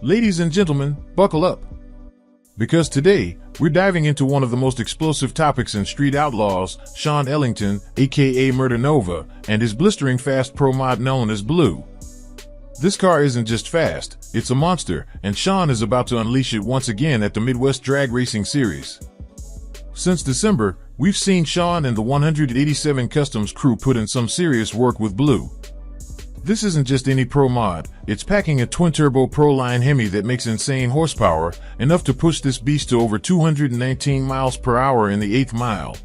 Ladies and gentlemen, buckle up. Because today, we're diving into one of the most explosive topics in street outlaws, Shawn Ellington, aka Murder Nova, and his blistering fast pro mod known as Blue. This car isn't just fast, it's a monster, and Shawn is about to unleash it once again at the Midwest Drag Racing Series. Since December, we've seen Shawn and the 187 Customs crew put in some serious work with Blue. This isn't just any pro mod, it's packing a twin-turbo Pro Line Hemi that makes insane horsepower, enough to push this beast to over 219 miles per hour in the 8th mile.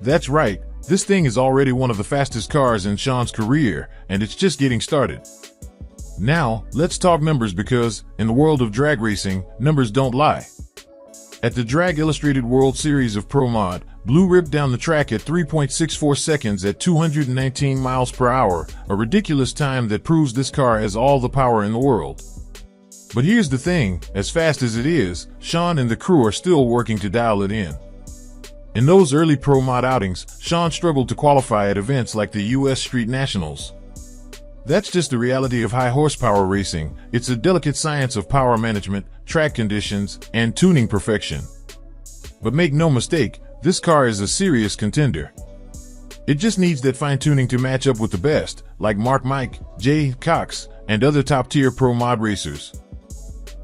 That's right, this thing is already one of the fastest cars in Shawn's career, and it's just getting started. Now, let's talk numbers because, in the world of drag racing, numbers don't lie. At the Drag Illustrated World Series of Pro Mod, Blue ripped down the track at 3.64 seconds at 219 miles per hour, a ridiculous time that proves this car has all the power in the world. But here's the thing, as fast as it is, Shawn and the crew are still working to dial it in. In those early Pro Mod outings, Shawn struggled to qualify at events like the US Street Nationals. That's just the reality of high horsepower racing. It's a delicate science of power management, track conditions, and tuning perfection. But make no mistake, this car is a serious contender. It just needs that fine-tuning to match up with the best, like Mark Mike, Jay Cox, and other top-tier pro mod racers.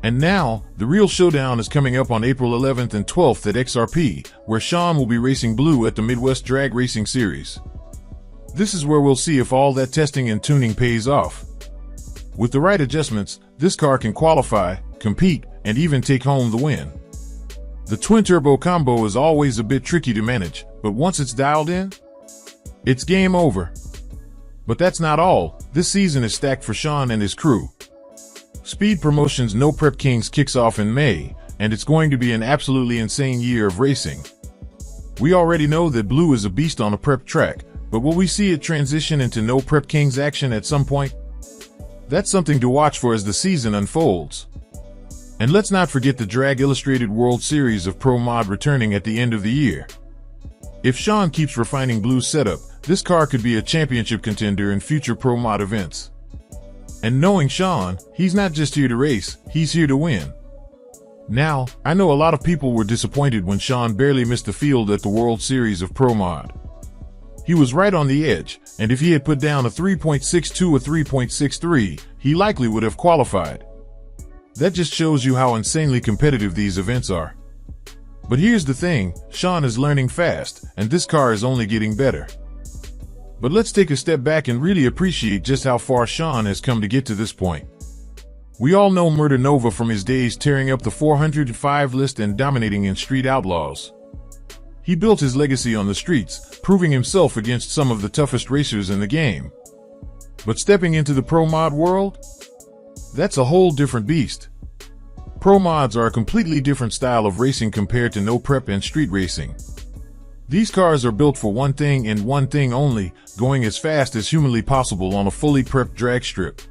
And now, the real showdown is coming up on April 11th and 12th at XRP, where Shawn will be racing Blue at the Midwest Drag Racing Series. This is where we'll see if all that testing and tuning pays off. With the right adjustments, this car can qualify, compete, and even take home the win. The twin-turbo combo is always a bit tricky to manage, but once it's dialed in, it's game over. But that's not all. This season is stacked for Shawn and his crew. Speed Promotions' No Prep Kings kicks off in May, and it's going to be an absolutely insane year of racing. We already know that Blue is a beast on a prep track, but will we see it transition into No Prep Kings action at some point? That's something to watch for as the season unfolds. And let's not forget the Drag Illustrated World Series of Pro Mod returning at the end of the year. If Shawn keeps refining Blue's setup, this car could be a championship contender in future Pro Mod events. And knowing Shawn, he's not just here to race, he's here to win. Now, I know a lot of people were disappointed when Shawn barely missed the field at the World Series of Pro Mod. He was right on the edge, and if he had put down a 3.62 or 3.63, he likely would have qualified. That just shows you how insanely competitive these events are. But here's the thing, Shawn is learning fast, and this car is only getting better. But let's take a step back and really appreciate just how far Shawn has come to get to this point. We all know Murder Nova from his days tearing up the 405 list and dominating in Street Outlaws. He built his legacy on the streets, proving himself against some of the toughest racers in the game. But stepping into the Pro Mod world? That's a whole different beast. Pro Mods are a completely different style of racing compared to no prep and street racing. These cars are built for one thing and one thing only, going as fast as humanly possible on a fully prepped drag strip.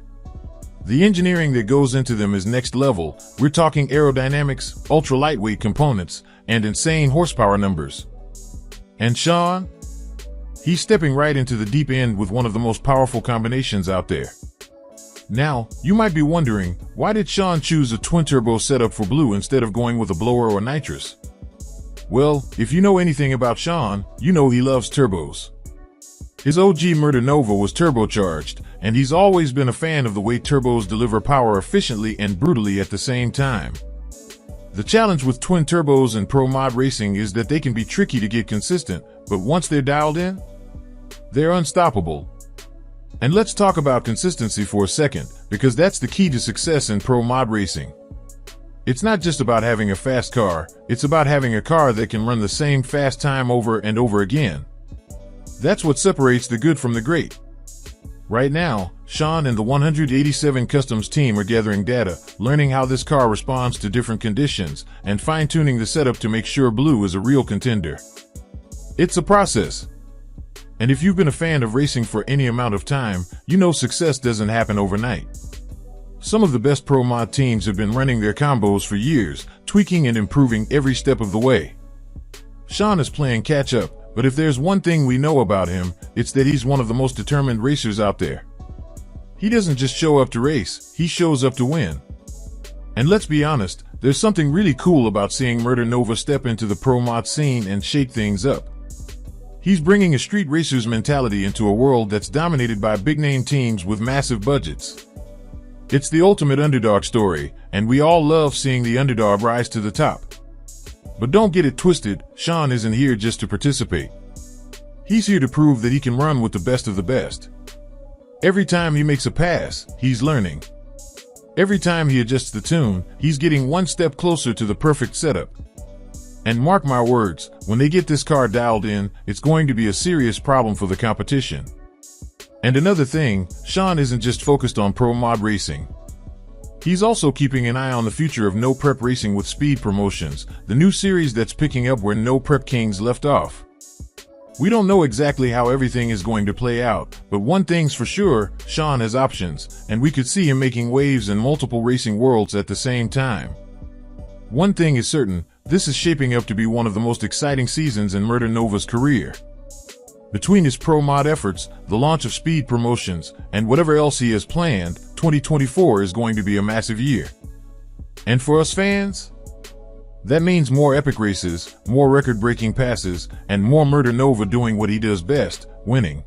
The engineering that goes into them is next level. We're talking aerodynamics, ultra-lightweight components, and insane horsepower numbers. And Shawn? He's stepping right into the deep end with one of the most powerful combinations out there. Now, you might be wondering, why did Shawn choose a twin-turbo setup for Blue instead of going with a blower or nitrous? Well, if you know anything about Shawn, you know he loves turbos. His OG Murder Nova was turbocharged, and he's always been a fan of the way turbos deliver power efficiently and brutally at the same time. The challenge with twin turbos in Pro Mod racing is that they can be tricky to get consistent, but once they're dialed in, they're unstoppable. And let's talk about consistency for a second, because that's the key to success in Pro Mod racing. It's not just about having a fast car, it's about having a car that can run the same fast time over and over again. That's what separates the good from the great. Right now, Shawn and the 187 Customs team are gathering data, learning how this car responds to different conditions, and fine-tuning the setup to make sure Blue is a real contender. It's a process. And if you've been a fan of racing for any amount of time, you know success doesn't happen overnight. Some of the best Pro Mod teams have been running their combos for years, tweaking and improving every step of the way. Shawn is playing catch-up. But if there's one thing we know about him, it's that he's one of the most determined racers out there. He doesn't just show up to race, he shows up to win. And let's be honest, there's something really cool about seeing Murder Nova step into the pro mod scene and shake things up. He's bringing a street racer's mentality into a world that's dominated by big-name teams with massive budgets. It's the ultimate underdog story, and we all love seeing the underdog rise to the top. But don't get it twisted, Shawn isn't here just to participate. He's here to prove that he can run with the best of the best. Every time he makes a pass, he's learning. Every time he adjusts the tune, he's getting one step closer to the perfect setup. And mark my words, when they get this car dialed in, it's going to be a serious problem for the competition. And another thing, Shawn isn't just focused on pro mod racing. He's also keeping an eye on the future of No Prep Racing with Speed Promotions, the new series that's picking up where No Prep Kings left off. We don't know exactly how everything is going to play out, but one thing's for sure, Shawn has options, and we could see him making waves in multiple racing worlds at the same time. One thing is certain, this is shaping up to be one of the most exciting seasons in Murder Nova's career. Between his pro mod efforts, the launch of Speed Promotions, and whatever else he has planned, 2024 is going to be a massive year. And for us fans, that means more epic races, more record-breaking passes, and more Murder Nova doing what he does best, winning.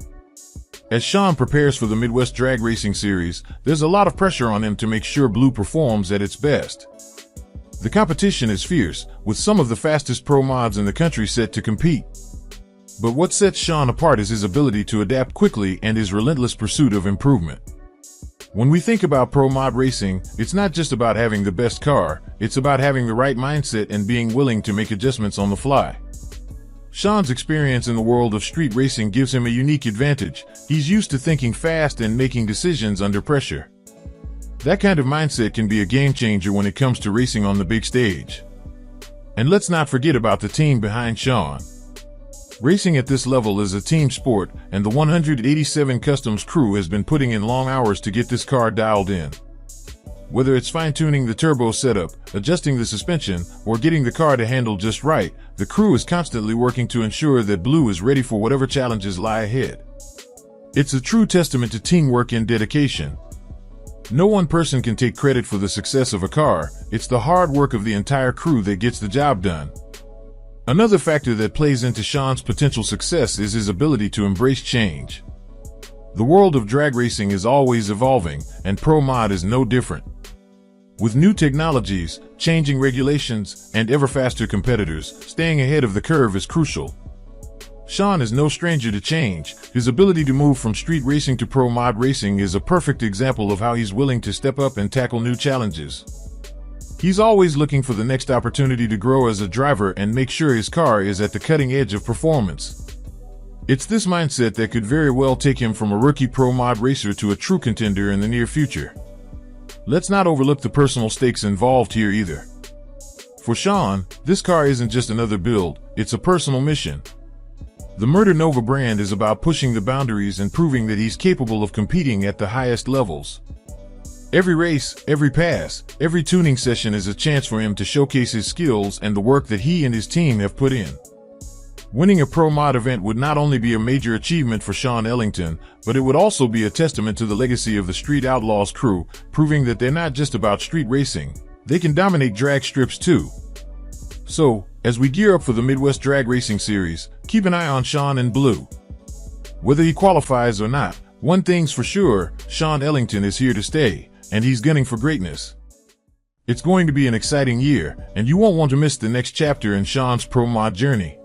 As Shawn prepares for the Midwest Drag Racing Series, there's a lot of pressure on him to make sure Blue performs at its best. The competition is fierce, with some of the fastest pro mods in the country set to compete. But what sets Shawn apart is his ability to adapt quickly and his relentless pursuit of improvement. When we think about pro mod racing, it's not just about having the best car, it's about having the right mindset and being willing to make adjustments on the fly. Shawn's experience in the world of street racing gives him a unique advantage. He's used to thinking fast and making decisions under pressure. That kind of mindset can be a game changer when it comes to racing on the big stage. And let's not forget about the team behind Shawn. Racing at this level is a team sport, and the 187 Customs crew has been putting in long hours to get this car dialed in. Whether it's fine-tuning the turbo setup, adjusting the suspension, or getting the car to handle just right, the crew is constantly working to ensure that Blue is ready for whatever challenges lie ahead. It's a true testament to teamwork and dedication. No one person can take credit for the success of a car, it's the hard work of the entire crew that gets the job done. Another factor that plays into Shawn's potential success is his ability to embrace change. The world of drag racing is always evolving, and pro mod is no different. With new technologies, changing regulations, and ever faster competitors, staying ahead of the curve is crucial. Shawn is no stranger to change. His ability to move from street racing to pro mod racing is a perfect example of how he's willing to step up and tackle new challenges. He's always looking for the next opportunity to grow as a driver and make sure his car is at the cutting edge of performance. It's this mindset that could very well take him from a rookie pro mod racer to a true contender in the near future. Let's not overlook the personal stakes involved here either. For Shawn, this car isn't just another build, it's a personal mission. The Murder Nova brand is about pushing the boundaries and proving that he's capable of competing at the highest levels. Every race, every pass, every tuning session is a chance for him to showcase his skills and the work that he and his team have put in. Winning a pro mod event would not only be a major achievement for Shawn Ellington, but it would also be a testament to the legacy of the Street Outlaws crew, proving that they're not just about street racing, they can dominate drag strips too. So, as we gear up for the Midwest Drag Racing Series, keep an eye on Shawn and Blue. Whether he qualifies or not, one thing's for sure, Shawn Ellington is here to stay, and he's gunning for greatness. It's going to be an exciting year, and you won't want to miss the next chapter in Shawn's pro mod journey.